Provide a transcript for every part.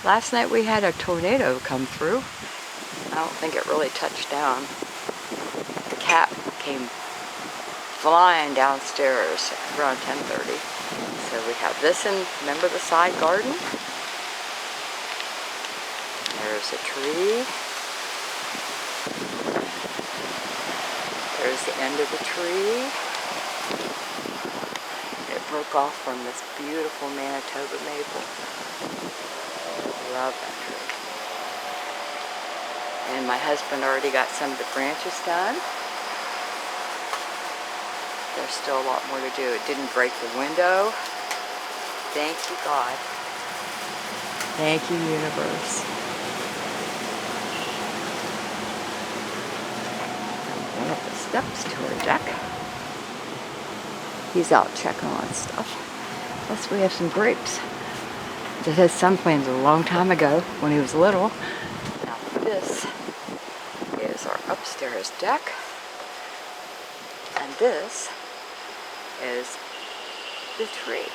Last night we had a tornado come through. I don't think it really touched down. The cat came flying downstairs around 10:30. So we have this in, remember the side garden? There's a tree. There's the end of the tree. It broke off from this beautiful Manitoba maple. Love that tree. And my husband already got some of the branches done. There's still a lot more to do. It didn't break the window. Thank you, God. Thank you, universe. I'm going up the steps to our deck. He's out checking on stuff. Plus we have some grapes. That has some plants a long time ago when he was little. Now this is our upstairs deck. And this is the tree.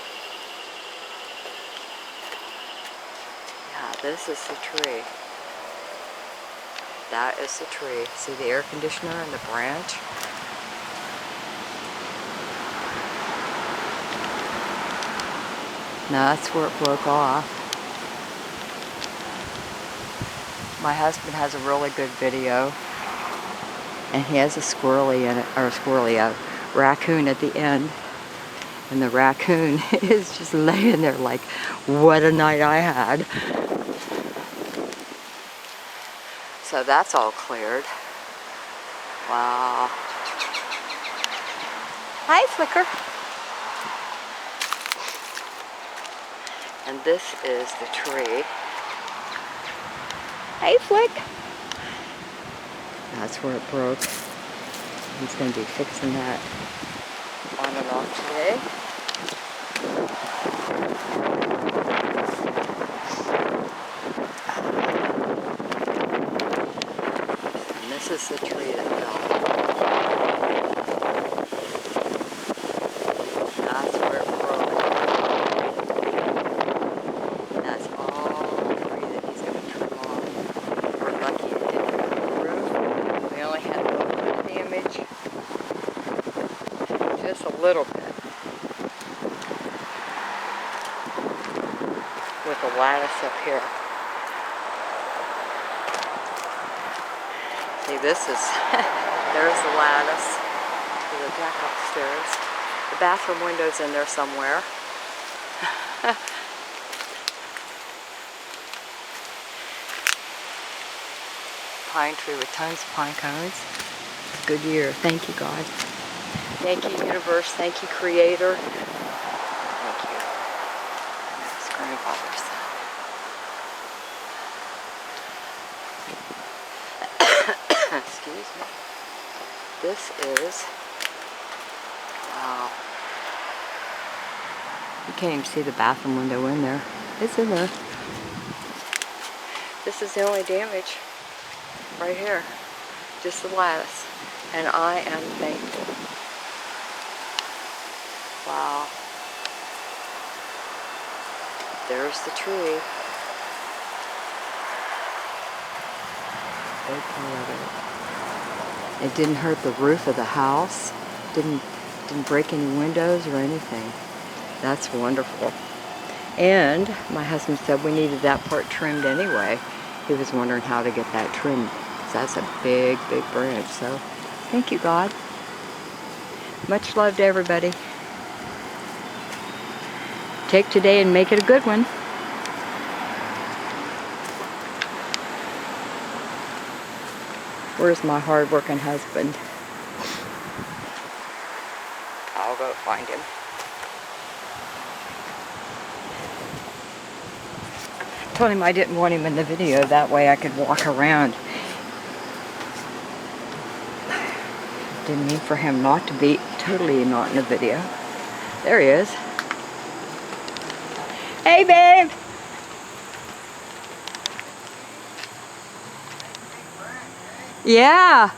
Yeah, this is the tree. That is the tree. See the air conditioner and the branch? Now that's where it broke off. My husband has a really good video. And he has a squirrely in it, or a raccoon at the end. And the raccoon is just laying there like, what a night I had. So that's all cleared. Wow. Hi, Flicker. And this is the tree. Hey, Flick. That's where it broke. He's going to be fixing that on and off today. And this is the tree that fell. That's where it broke. That's all the tree that he's going to trim off. We're lucky it didn't hurt the roof. We only had a little bit of damage. Just a little bit. With the lattice up here. See, this is, there's the lattice to the deck upstairs. The bathroom window's in there somewhere. Pine tree with tons of pine cones. It's a good year. Thank you, God. Thank you, universe. Thank you, creator. Thank you. It's grandfather's. Excuse me. This is, wow. You can't even see the bathroom window in there. It's in there. This is the only damage. Right here. Just the lattice. And I am thankful. Wow. There's the tree. Big part of it. It didn't hurt the roof of the house. Didn't break any windows or anything. That's wonderful. And my husband said we needed that part trimmed anyway. He was wondering how to get that trimmed. That's a big, big branch. So thank you, God. Much love to everybody. Take today and make it a good one. Where's my hard-working husband? I'll go find him. I told him I didn't want him in the video. That way I could walk around. Didn't mean for him not to be totally not in the video. There he is. Hey, babe. Yeah.